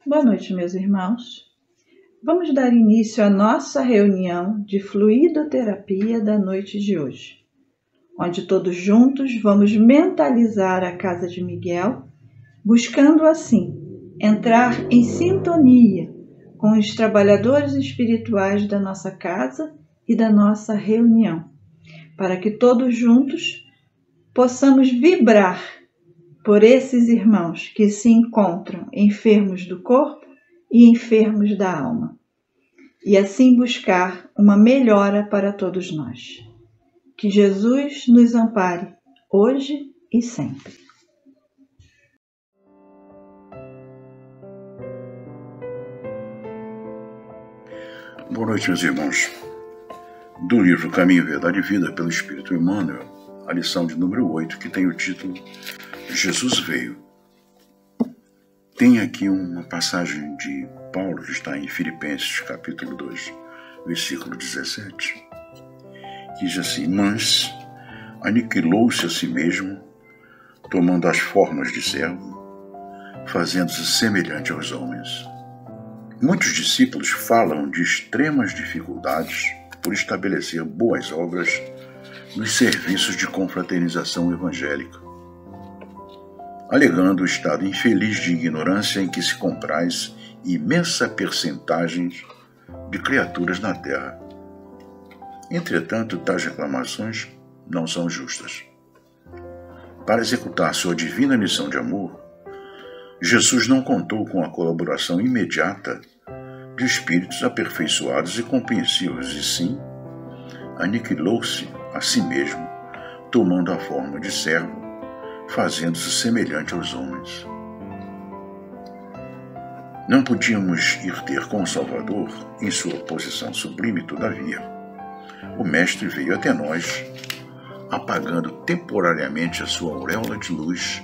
Boa noite, meus irmãos. Vamos dar início à nossa reunião de fluidoterapia da noite de hoje, onde todos juntos vamos mentalizar a Casa de Miguel, buscando assim entrar em sintonia com os trabalhadores espirituais da nossa casa e da nossa reunião, para que todos juntos possamos vibrar por esses irmãos que se encontram enfermos do corpo e enfermos da alma, e assim buscar uma melhora para todos nós. Que Jesus nos ampare hoje e sempre. Boa noite, meus irmãos. Do livro Caminho, Verdade e Vida, pelo Espírito Emmanuel, a lição de número 8, que tem o título Jesus veio. Tem aqui uma passagem de Paulo que está em Filipenses, capítulo 2, versículo 17, que diz assim: Mas aniquilou-se a si mesmo, tomando as formas de servo, fazendo-se semelhante aos homens. Muitos discípulos falam de extremas dificuldades por estabelecer boas obras nos serviços de confraternização evangélica, alegando o estado infeliz de ignorância em que se compraz imensa percentagem de criaturas na Terra. Entretanto, tais reclamações não são justas. Para executar sua divina missão de amor, Jesus não contou com a colaboração imediata de espíritos aperfeiçoados e compreensivos, e sim, aniquilou-se a si mesmo, tomando a forma de servo, fazendo-se semelhante aos homens. Não podíamos ir ter com o Salvador em sua posição sublime, todavia. O Mestre veio até nós, apagando temporariamente a sua auréola de luz,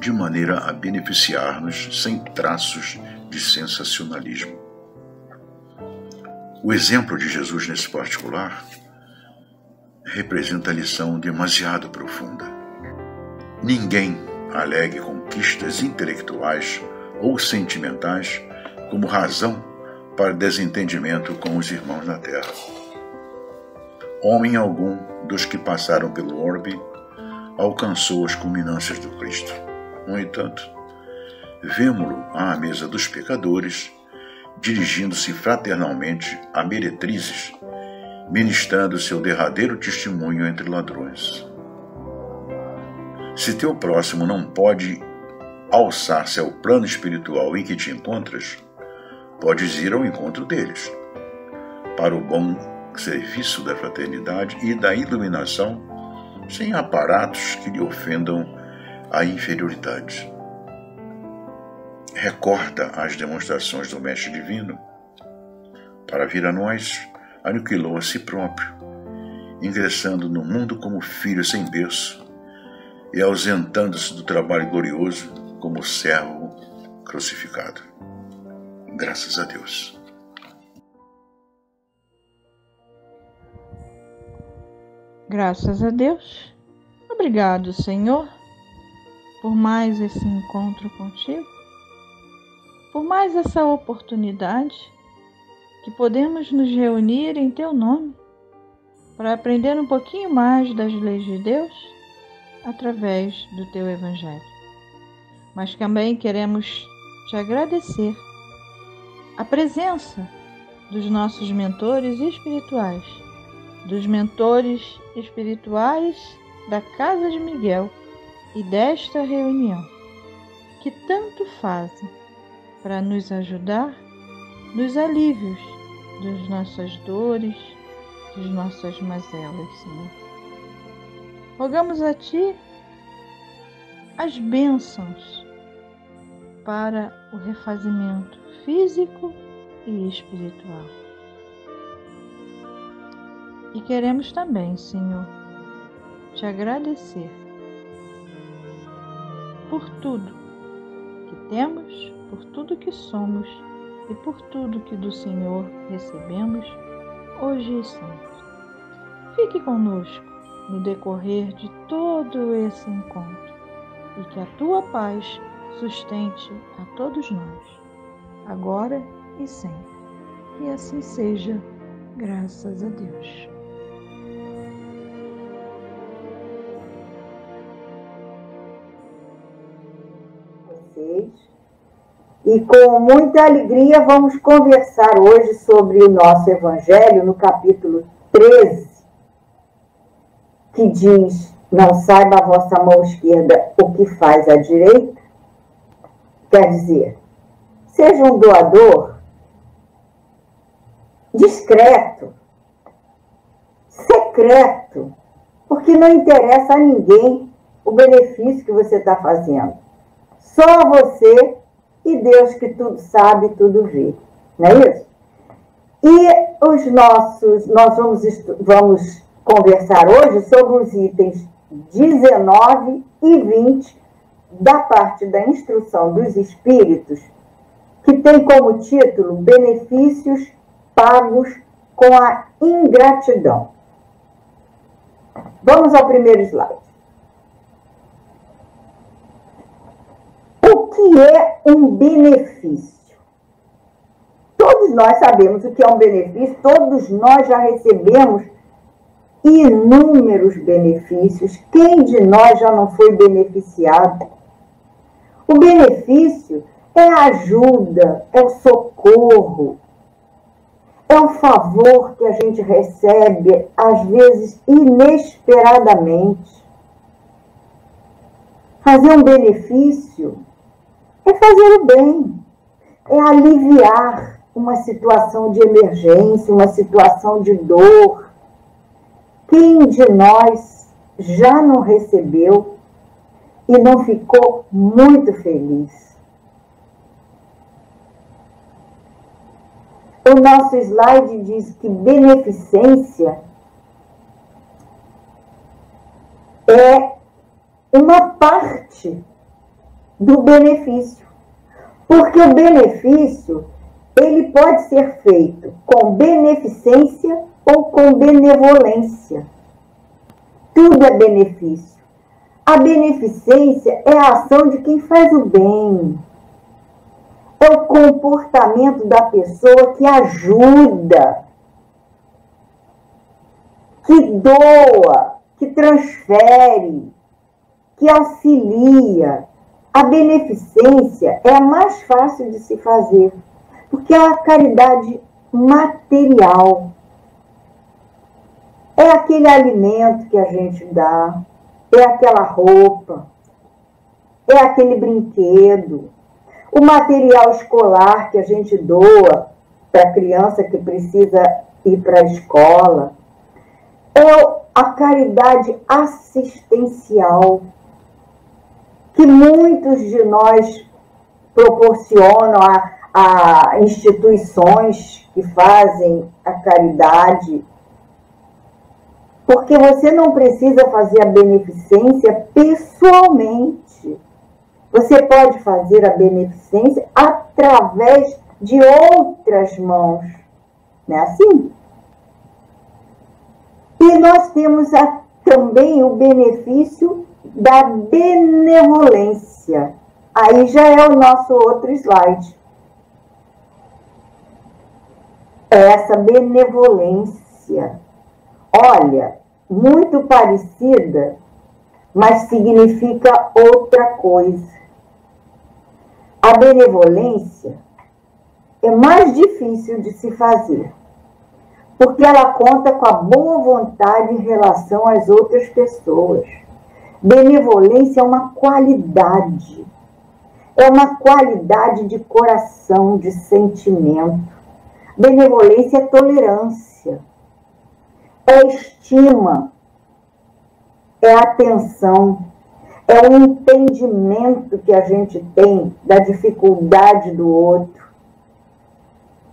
de maneira a beneficiar-nos sem traços de sensacionalismo. O exemplo de Jesus nesse particular representa a lição demasiado profunda. Ninguém alegue conquistas intelectuais ou sentimentais como razão para desentendimento com os irmãos na terra. Homem algum dos que passaram pelo orbe alcançou as culminâncias do Cristo. No entanto, vemo-lo à mesa dos pecadores, dirigindo-se fraternalmente a meretrizes, ministrando seu derradeiro testemunho entre ladrões. Se teu próximo não pode alçar-se ao plano espiritual em que te encontras, podes ir ao encontro deles, para o bom serviço da fraternidade e da iluminação, sem aparatos que lhe ofendam a inferioridade. Recorda as demonstrações do Mestre Divino. Para vir a nós, aniquilou a si próprio, ingressando no mundo como filho sem berço, e ausentando-se do trabalho glorioso como servo crucificado. Graças a Deus. Graças a Deus. Obrigado, Senhor, por mais esse encontro contigo, por mais essa oportunidade que podemos nos reunir em Teu nome para aprender um pouquinho mais das leis de Deus através do Teu Evangelho. Mas também queremos Te agradecer a presença dos nossos mentores espirituais, dos mentores espirituais da Casa de Miguel e desta reunião, que tanto fazem para nos ajudar nos alívios das nossas dores, das nossas mazelas, Senhor. Rogamos a Ti as bênçãos para o refazimento físico e espiritual. E queremos também, Senhor, Te agradecer por tudo que temos, por tudo que somos e por tudo que do Senhor recebemos hoje e sempre. Fique conosco no decorrer de todo esse encontro e que a Tua paz sustente a todos nós. agora e sempre. E assim seja, graças a Deus. E com muita alegria vamos conversar hoje sobre o nosso Evangelho no capítulo 13, que diz: não saiba a vossa mão esquerda o que faz a direita. Quer dizer, seja um doador discreto, secreto, porque não interessa a ninguém o benefício que você está fazendo. Só você e Deus, que tudo sabe, tudo vê. Não é isso? E nós vamos conversar hoje sobre os itens 19 e 20 da parte da instrução dos Espíritos, que tem como título Benefícios pagos com a ingratidão. Vamos ao primeiro slide. O que é um benefício? Todos nós sabemos o que é um benefício, todos nós já recebemos inúmeros benefícios. Quem de nós já não foi beneficiado? O benefício é a ajuda, é o socorro, é o favor que a gente recebe, às vezes inesperadamente. Fazer um benefício é fazer o bem, é aliviar uma situação de emergência, uma situação de dor. Quem de nós já não recebeu e não ficou muito feliz? O nosso slide diz que beneficência é uma parte do benefício. Porque o benefício, ele pode ser feito com beneficência ou com benevolência. Tudo é benefício. A beneficência é a ação de quem faz o bem. É o comportamento da pessoa que ajuda, que doa, que transfere, que auxilia. A beneficência é a mais fácil de se fazer, porque é a caridade material. É aquele alimento que a gente dá, é aquela roupa, é aquele brinquedo, o material escolar que a gente doa para a criança que precisa ir para a escola, é a caridade assistencial que muitos de nós proporcionam a instituições que fazem a caridade. Porque você não precisa fazer a beneficência pessoalmente. Você pode fazer a beneficência através de outras mãos. Não é assim? E nós temos também o benefício da benevolência. Aí já é o nosso outro slide. Essa benevolência, olha, muito parecida, mas significa outra coisa. A benevolência é mais difícil de se fazer, porque ela conta com a boa vontade em relação às outras pessoas. Benevolência é uma qualidade de coração, de sentimento. Benevolência é tolerância, é estima, é atenção, é o entendimento que a gente tem da dificuldade do outro,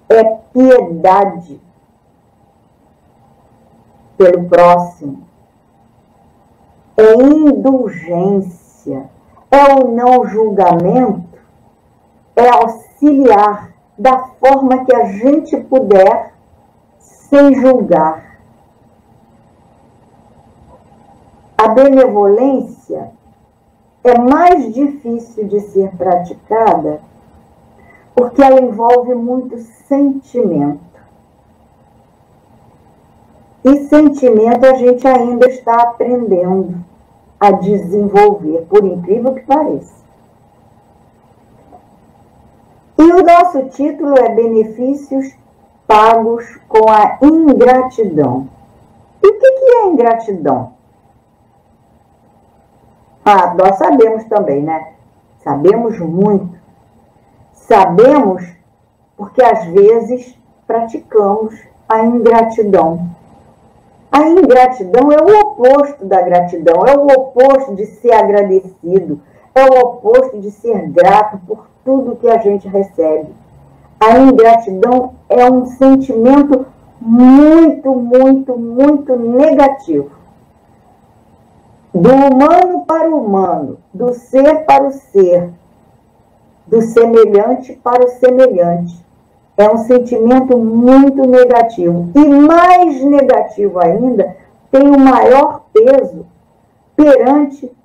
é piedade pelo próximo, é indulgência, é o não julgamento, é auxiliar da forma que a gente puder, sem julgar. A benevolência é mais difícil de ser praticada porque ela envolve muito sentimento. E sentimento a gente ainda está aprendendo a desenvolver, por incrível que pareça. E o nosso título é Benefícios Pagos com a Ingratidão. E o que é ingratidão? Nós sabemos também, né? Sabemos muito. Sabemos porque às vezes praticamos a ingratidão. A ingratidão é o oposto da gratidão, é o oposto de ser agradecido, é o oposto de ser grato por tudo que a gente recebe. A ingratidão é um sentimento muito, muito, muito negativo. Do humano para o humano, do ser para o ser, do semelhante para o semelhante. É um sentimento muito negativo. E mais negativo ainda, tem o maior peso perante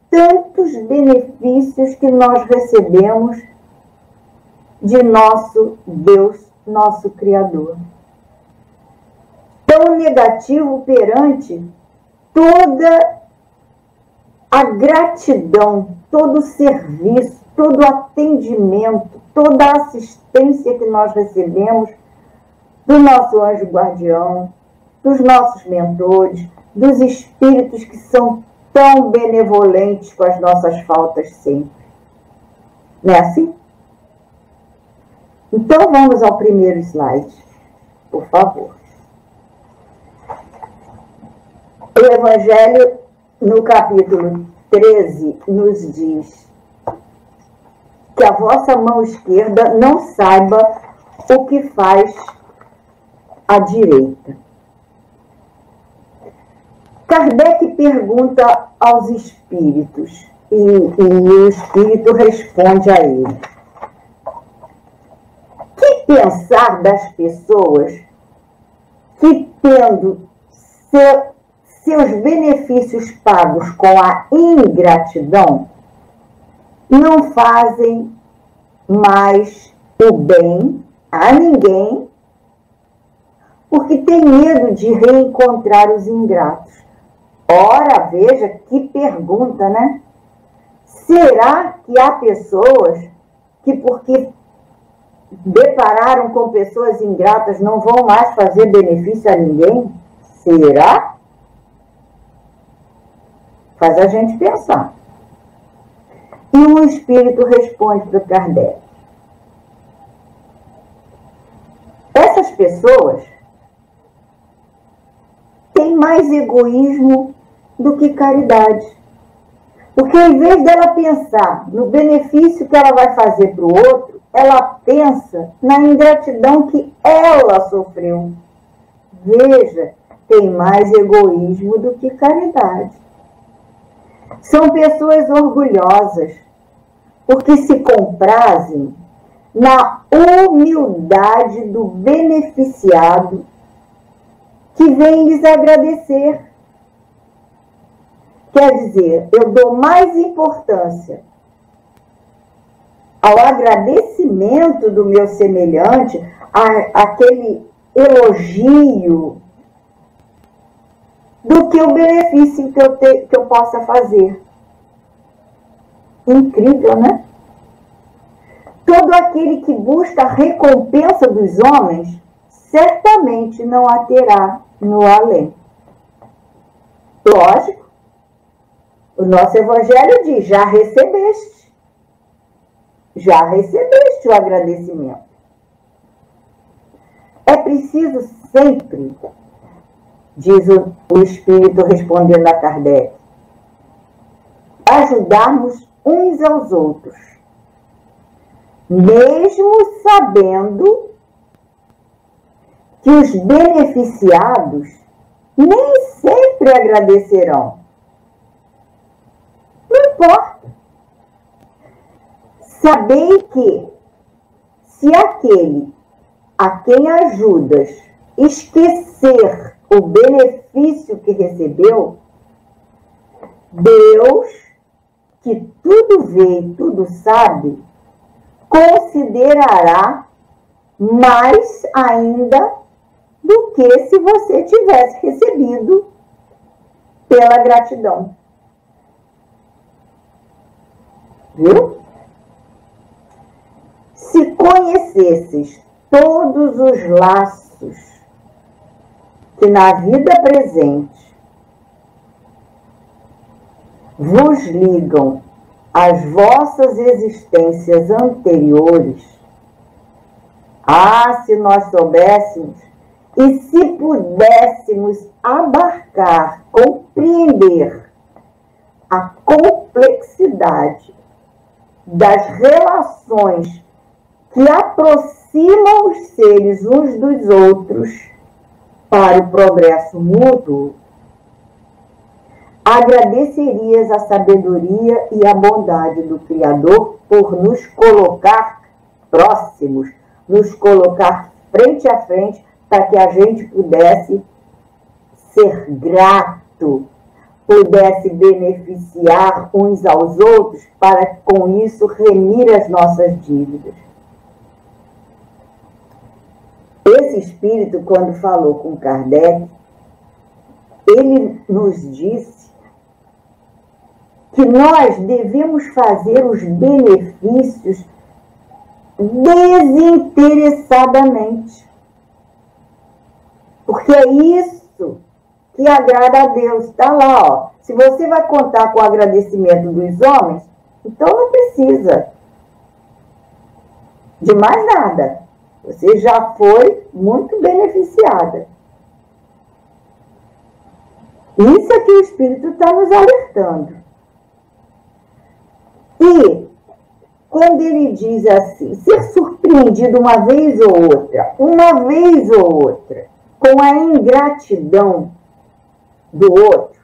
tantos benefícios que nós recebemos de nosso Deus, nosso Criador. Tão negativo perante toda a gratidão, todo o serviço, todo o atendimento, toda a assistência que nós recebemos do nosso anjo guardião, dos nossos mentores, dos espíritos que são tão benevolentes com as nossas faltas sempre. Não é assim? Então vamos ao primeiro slide, por favor. O Evangelho, no capítulo 13, nos diz que a vossa mão esquerda não saiba o que faz a direita. Kardec pergunta aos espíritos e o espírito responde a ele. Que pensar das pessoas que, tendo seus benefícios pagos com a ingratidão, não fazem mais o bem a ninguém, porque tem medo de reencontrar os ingratos? Ora, veja que pergunta, né? Será que há pessoas que, porque depararam com pessoas ingratas, não vão mais fazer benefício a ninguém? Será? Faz a gente pensar. E o espírito responde para Kardec. Essas pessoas têm mais egoísmo do que caridade. Porque em vez dela pensar no benefício que ela vai fazer para o outro, ela pensa na ingratidão que ela sofreu. Veja, tem mais egoísmo do que caridade. São pessoas orgulhosas, porque se comprazem na humildade do beneficiado que vem lhes agradecer. Quer dizer, eu dou mais importância ao agradecimento do meu semelhante, àquele elogio, do que o benefício que eu possa fazer. Incrível, né? Todo aquele que busca a recompensa dos homens, certamente não a terá no além. Lógico, o nosso Evangelho diz, já recebeste o agradecimento. É preciso sempre, diz o Espírito respondendo a Kardec, ajudarmos uns aos outros, mesmo sabendo que os beneficiados nem sempre agradecerão. Não importa. Sabei que, se aquele a quem ajudas esquecer o benefício que recebeu, Deus, que tudo vê e tudo sabe, considerará mais ainda do que se você tivesse recebido pela gratidão. Viu? Se conhecesses todos os laços que na vida presente vos ligam às vossas existências anteriores, se nós soubéssemos e se pudéssemos abarcar, compreender a complexidade das relações que aproximam os seres uns dos outros para o progresso mútuo, agradecerias a sabedoria e a bondade do Criador por nos colocar próximos, nos colocar frente a frente, para que a gente pudesse ser grato, pudesse beneficiar uns aos outros, para com isso remir as nossas dívidas. Esse espírito, quando falou com Kardec, ele nos disse que nós devemos fazer os benefícios desinteressadamente. Porque é isso que agrada a Deus. Está lá, ó. Se você vai contar com o agradecimento dos homens, então não precisa de mais nada. Você já foi muito beneficiada. Isso é que o Espírito está nos alertando. E quando ele diz assim, ser surpreendido uma vez ou outra, com a ingratidão do outro,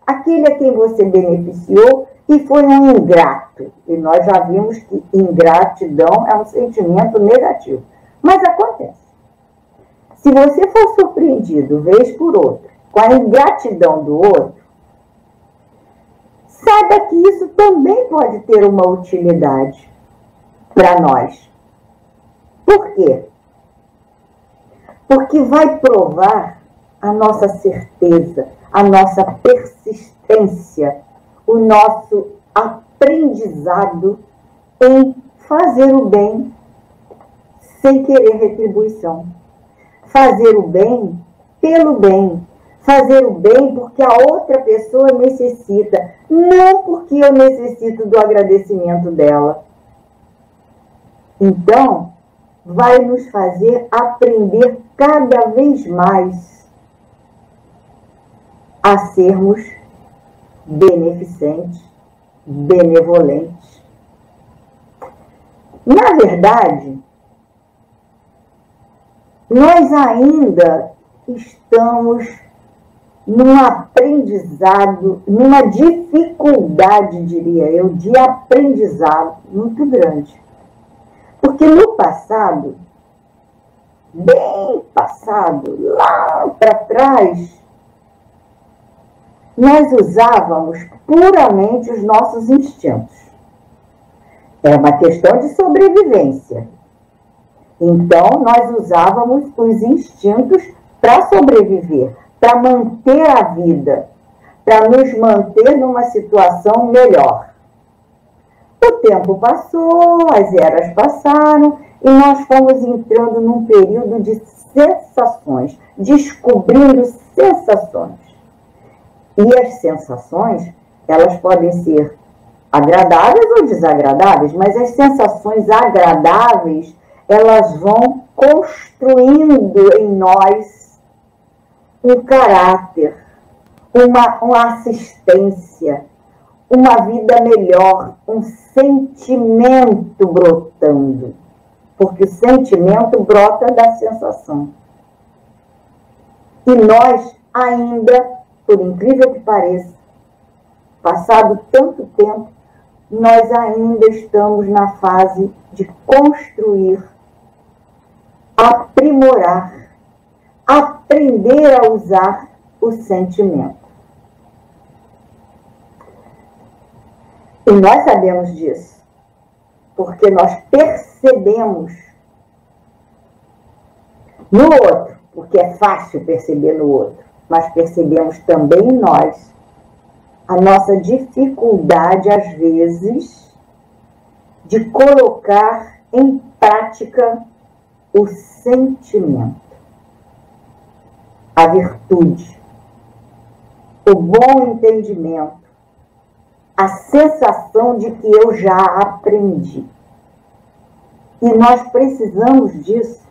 aquele a quem você beneficiou e foi um ingrato. E nós já vimos que ingratidão é um sentimento negativo. Mas acontece. Se você for surpreendido, vez por outra, com a ingratidão do outro, saiba que isso também pode ter uma utilidade para nós. Por quê? Porque vai provar a nossa certeza, a nossa persistência, o nosso aprendizado em fazer o bem sem querer retribuição. Fazer o bem pelo bem. Fazer o bem porque a outra pessoa necessita, não porque eu necessito do agradecimento dela. Então, vai nos fazer aprender cada vez mais a sermos beneficentes, benevolentes. Na verdade, nós ainda estamos num aprendizado, numa dificuldade, diria eu, de aprendizado muito grande. Porque no passado, bem passado, lá para trás, nós usávamos puramente os nossos instintos. É uma questão de sobrevivência. Então, nós usávamos os instintos para sobreviver, para manter a vida, para nos manter numa situação melhor. O tempo passou, as eras passaram e nós fomos entrando num período de sensações, descobrindo sensações. E as sensações, elas podem ser agradáveis ou desagradáveis, mas as sensações agradáveis, elas vão construindo em nós um caráter, uma assistência, uma vida melhor, um sentimento brotando. Porque o sentimento brota da sensação. E nós ainda, por incrível que pareça, passado tanto tempo, nós ainda estamos na fase de construir, aprimorar, aprender a usar o sentimento. E nós sabemos disso. porque nós percebemos no outro, porque é fácil perceber no outro, mas percebemos também em nós a nossa dificuldade, às vezes, de colocar em prática o sentimento, a virtude, o bom entendimento, a sensação de que eu já aprendi. E nós precisamos disso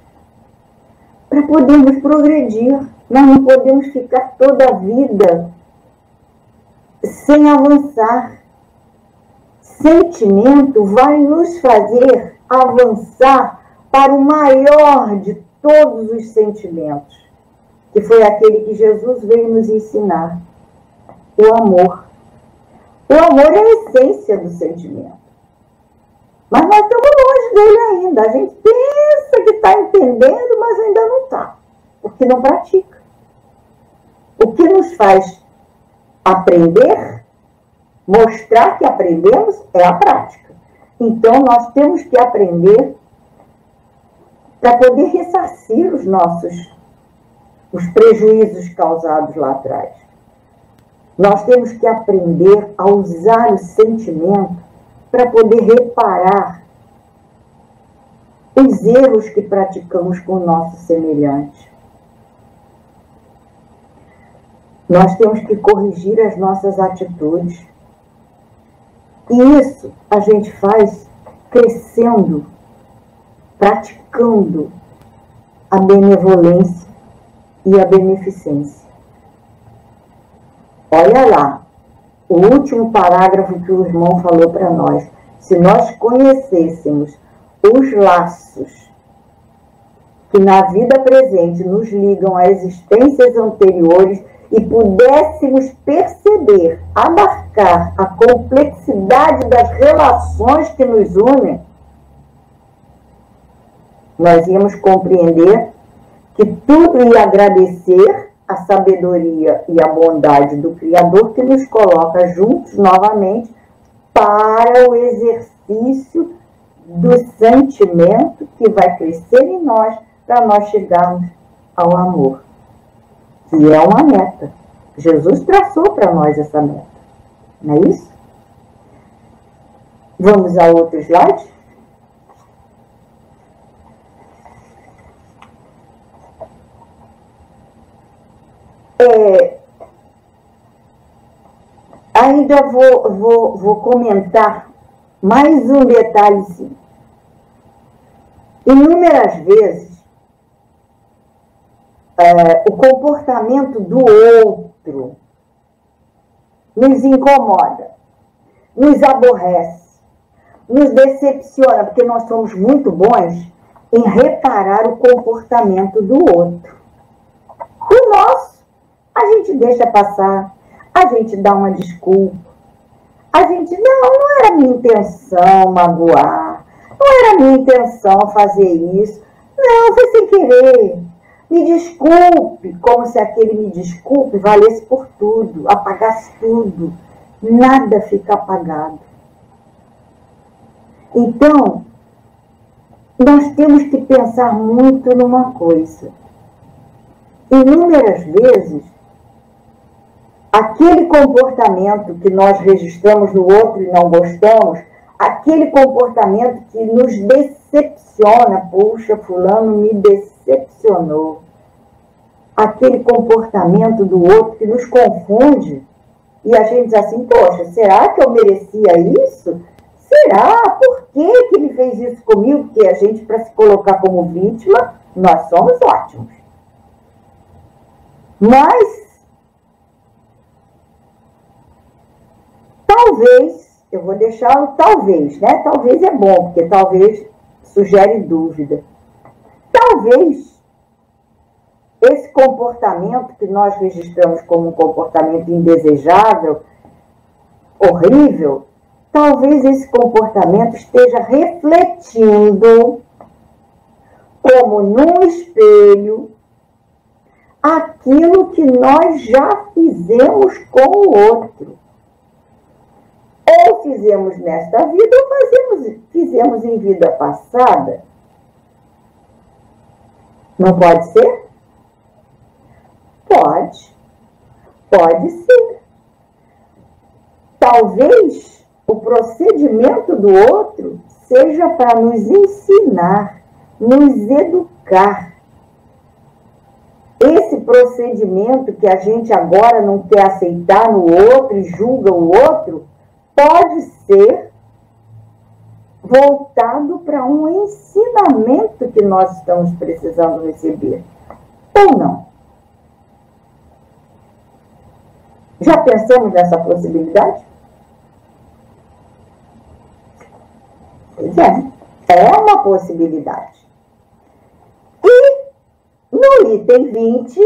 para podermos progredir. Nós não podemos ficar toda a vida sem avançar. Sentimento vai nos fazer avançar para o maior de todos os sentimentos, que foi aquele que Jesus veio nos ensinar, o amor. O amor é a essência do sentimento. Mas nós estamos longe dele ainda. A gente pensa que está entendendo, mas ainda não está, porque não pratica. O que nos faz aprender, mostrar que aprendemos, é a prática. Então, nós temos que aprender para poder ressarcir os prejuízos causados lá atrás. Nós temos que aprender a usar o sentimento para poder reparar os erros que praticamos com o nosso semelhante. Nós temos que corrigir as nossas atitudes. E isso a gente faz crescendo, praticando a benevolência e a beneficência. Olha lá, o último parágrafo que o irmão falou para nós. Se nós conhecêssemos os laços que na vida presente nos ligam a existências anteriores e pudéssemos perceber, abarcar a complexidade das relações que nos unem, nós íamos compreender que tudo ia agradecer a sabedoria e a bondade do Criador, que nos coloca juntos novamente para o exercício do sentimento que vai crescer em nós para nós chegarmos ao amor, que é uma meta. Jesus traçou para nós essa meta, não é isso? Vamos a outro slide? Ainda vou comentar mais um detalhezinho. Inúmeras vezes, o comportamento do outro nos incomoda, nos aborrece, nos decepciona, porque nós somos muito bons em reparar o comportamento do outro. O nosso, a gente deixa passar, a gente dá uma desculpa, a gente, não era minha intenção magoar, não era minha intenção fazer isso, não, foi sem querer, me desculpe, como se aquele me desculpe valesse por tudo, apagasse tudo, nada fica apagado. Então, nós temos que pensar muito numa coisa. Inúmeras vezes, aquele comportamento que nós registramos no outro e não gostamos, aquele comportamento que nos decepciona, puxa, fulano me decepcionou, aquele comportamento do outro que nos confunde, e a gente diz assim, poxa, será que eu merecia isso? Será? Por que ele fez isso comigo? Porque a gente, para se colocar como vítima, nós somos ótimos. Mas, talvez, eu vou deixar o talvez, né? Talvez é bom, porque talvez sugere dúvida. Talvez esse comportamento que nós registramos como um comportamento indesejável, horrível, talvez esse comportamento esteja refletindo, como num espelho, aquilo que nós já fizemos com o outro. ou fizemos nesta vida ou fizemos em vida passada. Não pode ser? Pode. Pode ser. Talvez o procedimento do outro seja para nos ensinar, nos educar. Esse procedimento que a gente agora não quer aceitar no outro e julga o outro, pode ser voltado para um ensinamento que nós estamos precisando receber. Ou não? Já pensamos nessa possibilidade? Pois é uma possibilidade. E no item 20,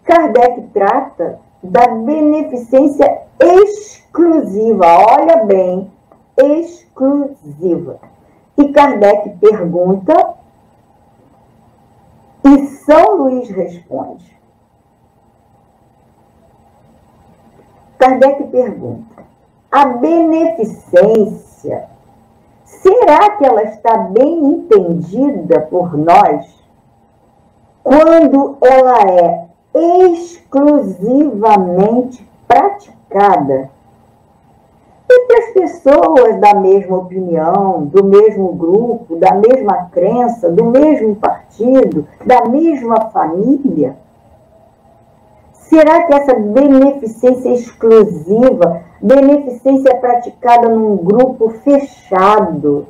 Kardec trata da beneficência exclusiva. Olha bem, exclusiva. E Kardec pergunta e São Luís responde. Kardec pergunta: a beneficência, será que ela está bem entendida por nós quando ela é exclusivamente praticada entre as pessoas da mesma opinião, do mesmo grupo, da mesma crença, do mesmo partido, da mesma família? Será que essa beneficência exclusiva, beneficência praticada num grupo fechado,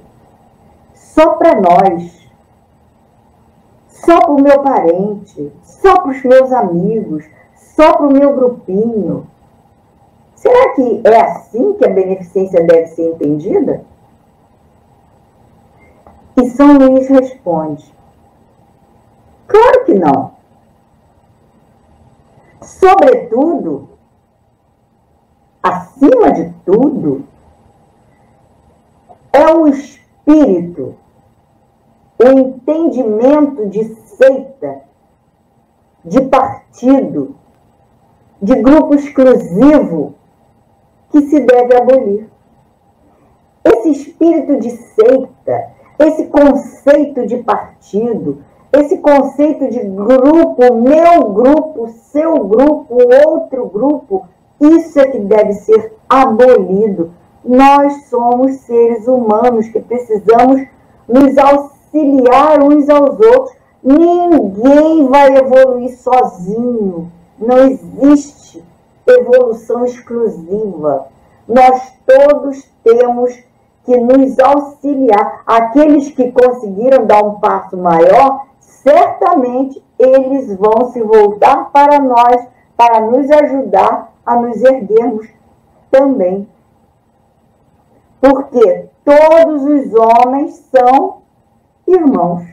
só para nós, só para o meu parente, só para os meus amigos, só para o meu grupinho? Será que é assim que a beneficência deve ser entendida? E São Luís responde: claro que não. Sobretudo, acima de tudo, é o espírito, o entendimento de seita, de partido, de grupo exclusivo que se deve abolir. Esse espírito de seita, esse conceito de partido, esse conceito de grupo, meu grupo, seu grupo, outro grupo, isso é que deve ser abolido. Nós somos seres humanos que precisamos nos auxiliar uns aos outros. Ninguém vai evoluir sozinho. Não existe evolução exclusiva. Nós todos temos que nos auxiliar. Aqueles que conseguiram dar um passo maior, certamente eles vão se voltar para nós, para nos ajudar a nos erguermos também. Porque todos os homens são irmãos.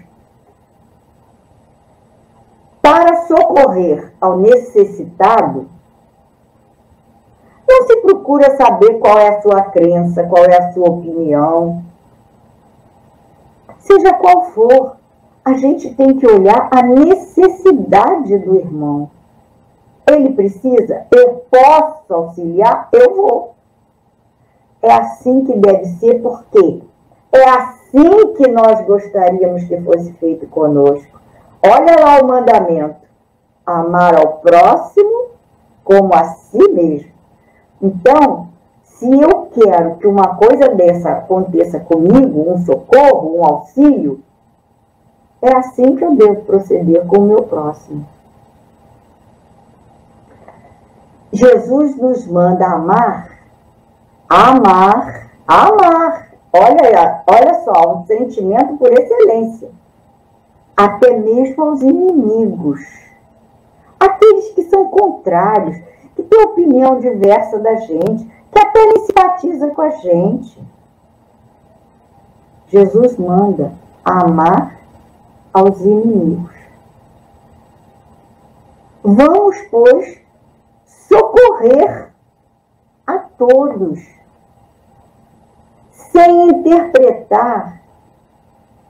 Para socorrer ao necessitado, não se procura saber qual é a sua crença, qual é a sua opinião. Seja qual for, a gente tem que olhar a necessidade do irmão. Ele precisa, eu posso auxiliar, eu vou. É assim que deve ser, porque é assim que nós gostaríamos que fosse feito conosco. Olha lá o mandamento: amar ao próximo como a si mesmo. Então, se eu quero que uma coisa dessa aconteça comigo, um socorro, um auxílio, é assim que eu devo proceder com o meu próximo. Jesus nos manda amar. Amar, amar. Olha só, um sentimento por excelência. Até mesmo aos inimigos. Aqueles que são contrários, que têm opinião diversa da gente, que até nem simpatiza com a gente. Jesus manda amar aos inimigos. Vamos, pois, socorrer a todos, sem interpretar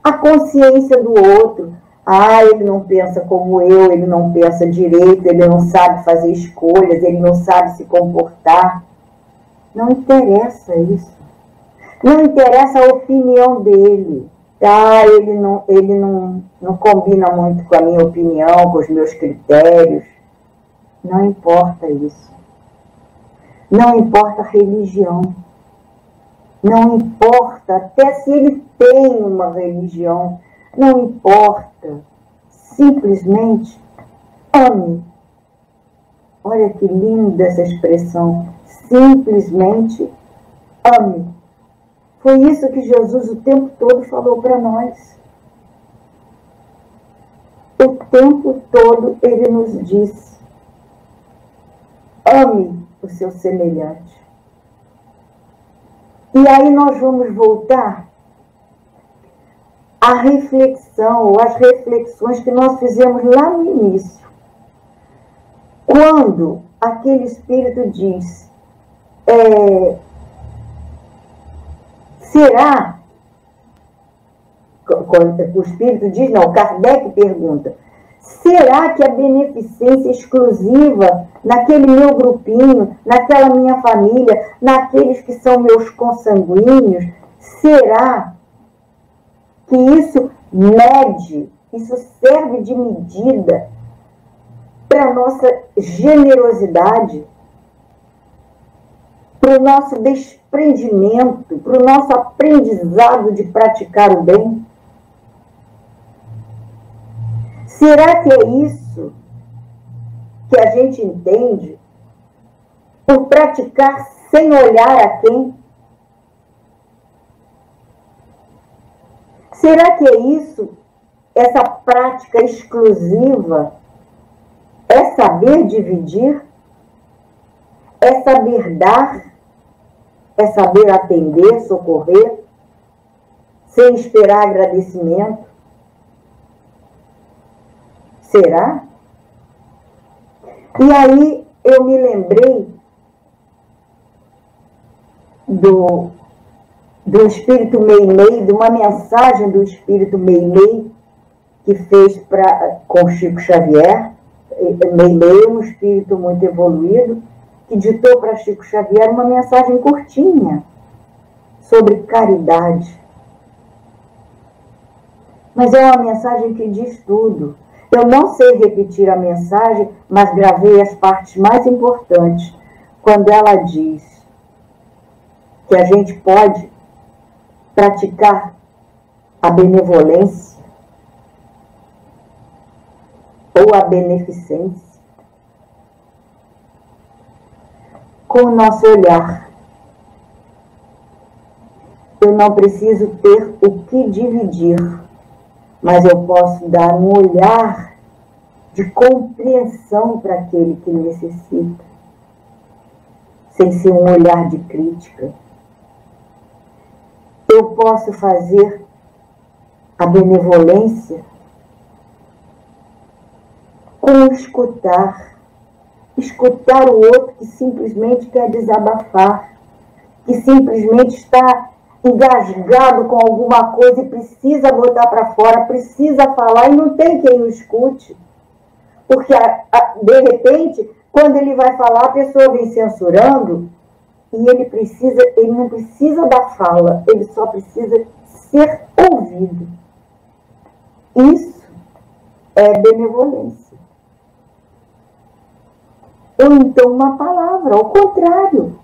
a consciência do outro. Ah, ele não pensa como ele não pensa direito, ele não sabe fazer escolhas, ele não sabe se comportar. Não interessa isso. Não interessa a opinião dele. Ele não combina muito com a minha opinião, com os meus critérios. Não importa isso. Não importa a religião. Não importa, até se ele tem uma religião. Não importa. Simplesmente ame. Olha que linda essa expressão. Simplesmente ame. Foi isso que Jesus o tempo todo falou para nós. O tempo todo ele nos disse: ame o seu semelhante. E aí nós vamos voltar à reflexão, ou às reflexões que nós fizemos lá no início. Quando aquele Espírito diz, será? Quando o Espírito diz, não, Kardec pergunta, será que a beneficência exclusiva naquele meu grupinho, naquela minha família, naqueles que são meus consanguíneos, será que isso mede, isso serve de medida para a nossa generosidade, para o nosso desprendimento, para o nosso aprendizado de praticar o bem? Será que é isso que a gente entende por praticar sem olhar a quem? Será que é isso, essa prática exclusiva? É saber dividir? É saber dar? É saber atender, socorrer? Sem esperar agradecimento? Será? E aí eu me lembrei do Espírito Meimei, de uma mensagem do Espírito Meimei que fez com Chico Xavier. Meimei é um espírito muito evoluído que ditou para Chico Xavier uma mensagem curtinha sobre caridade. Mas é uma mensagem que diz tudo. Eu não sei repetir a mensagem, mas gravei as partes mais importantes, quando ela diz que a gente pode praticar a benevolência ou a beneficência com o nosso olhar. Eu não preciso ter o que dividir, mas eu posso dar um olhar de compreensão para aquele que necessita, sem ser um olhar de crítica. Eu posso fazer a benevolência com escutar o outro que simplesmente quer desabafar, que simplesmente está engasgado com alguma coisa e precisa botar para fora, precisa falar e não tem quem o escute. Porque, de repente, quando ele vai falar, a pessoa vem censurando e ele não precisa da fala, ele só precisa ser ouvido. Isso é benevolência. Ou então uma palavra, ao contrário,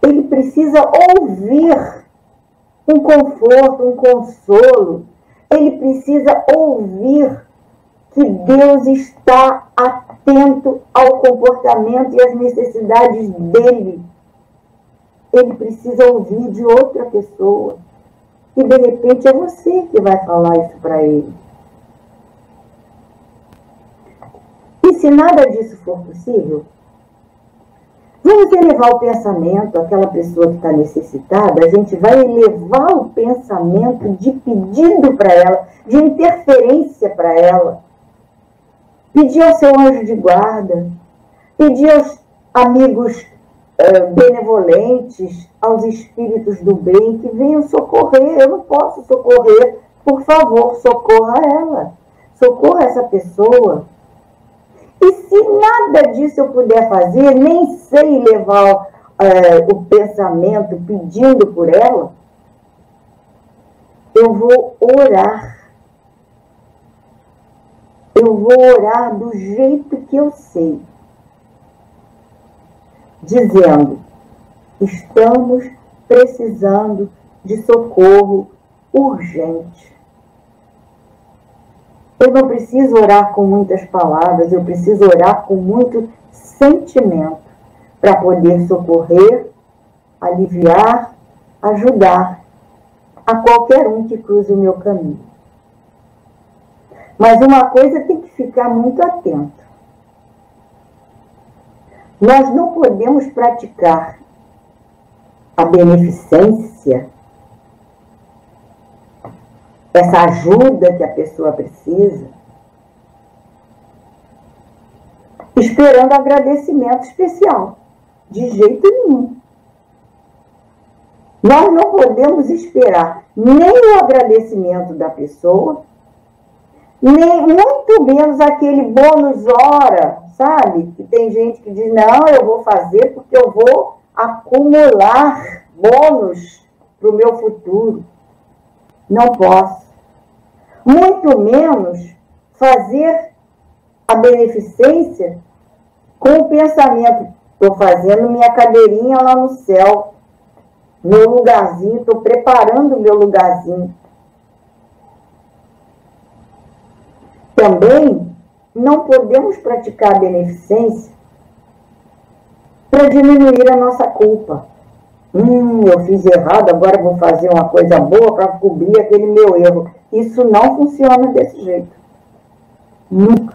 ele precisa ouvir um conforto, um consolo. Ele precisa ouvir que Deus está atento ao comportamento e às necessidades dele. Ele precisa ouvir de outra pessoa. E de repente é você que vai falar isso para ele. E se nada disso for possível, vamos elevar o pensamento àquela pessoa que está necessitada. A gente vai elevar o pensamento de pedido para ela, de interferência para ela. Pedir ao seu anjo de guarda, pedir aos amigos benevolentes, aos espíritos do bem que venham socorrer. Eu não posso socorrer, por favor, socorra ela, socorra essa pessoa. E se nada disso eu puder fazer, nem sei levar o pensamento pedindo por ela, eu vou orar. Eu vou orar do jeito que eu sei, dizendo: estamos precisando de socorro urgente. Eu não preciso orar com muitas palavras, eu preciso orar com muito sentimento para poder socorrer, aliviar, ajudar a qualquer um que cruze o meu caminho. Mas uma coisa tem que ficar muito atento. Nós não podemos praticar a beneficência, essa ajuda que a pessoa precisa, esperando agradecimento especial. De jeito nenhum. Nós não podemos esperar nem o agradecimento da pessoa, nem muito menos aquele bônus hora, sabe? Que tem gente que diz: não, eu vou fazer porque eu vou acumular bônus para o meu futuro. Não posso. Muito menos fazer a beneficência com o pensamento: estou fazendo minha cadeirinha lá no céu, meu lugarzinho, estou preparando o meu lugarzinho. Também não podemos praticar a beneficência para diminuir a nossa culpa. Eu fiz errado, agora vou fazer uma coisa boa para cobrir aquele meu erro. Isso não funciona desse jeito. Nunca.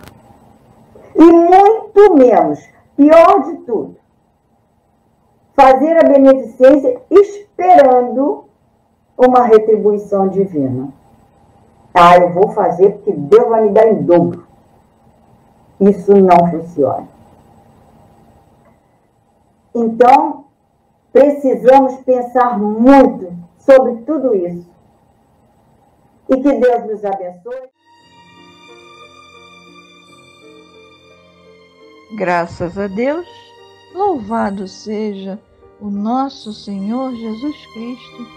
E muito menos, pior de tudo, fazer a beneficência esperando uma retribuição divina. Eu vou fazer porque Deus vai me dar em dobro. Isso não funciona. Então, precisamos pensar muito sobre tudo isso. E que Deus nos abençoe. Graças a Deus, louvado seja o nosso Senhor Jesus Cristo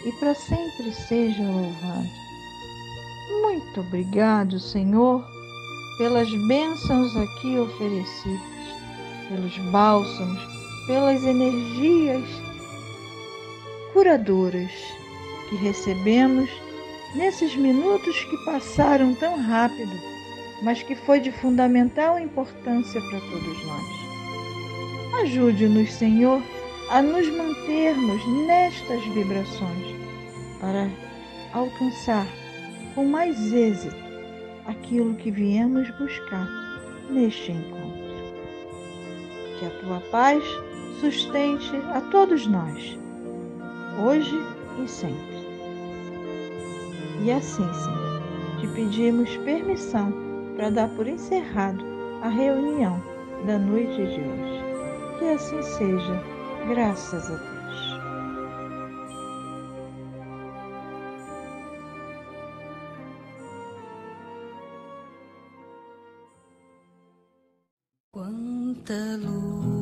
e para sempre seja louvado. Muito obrigado, Senhor, pelas bênçãos aqui oferecidas, pelos bálsamos, pelas energias curadoras que recebemos nesses minutos que passaram tão rápido, mas que foi de fundamental importância para todos nós. Ajude-nos, Senhor, a nos mantermos nestas vibrações para alcançar com mais êxito aquilo que viemos buscar neste encontro. Que a tua paz sustente a todos nós, hoje e sempre. E assim, Senhor, te pedimos permissão para dar por encerrado a reunião da noite de hoje. Que assim seja, graças a Deus. Quanta luz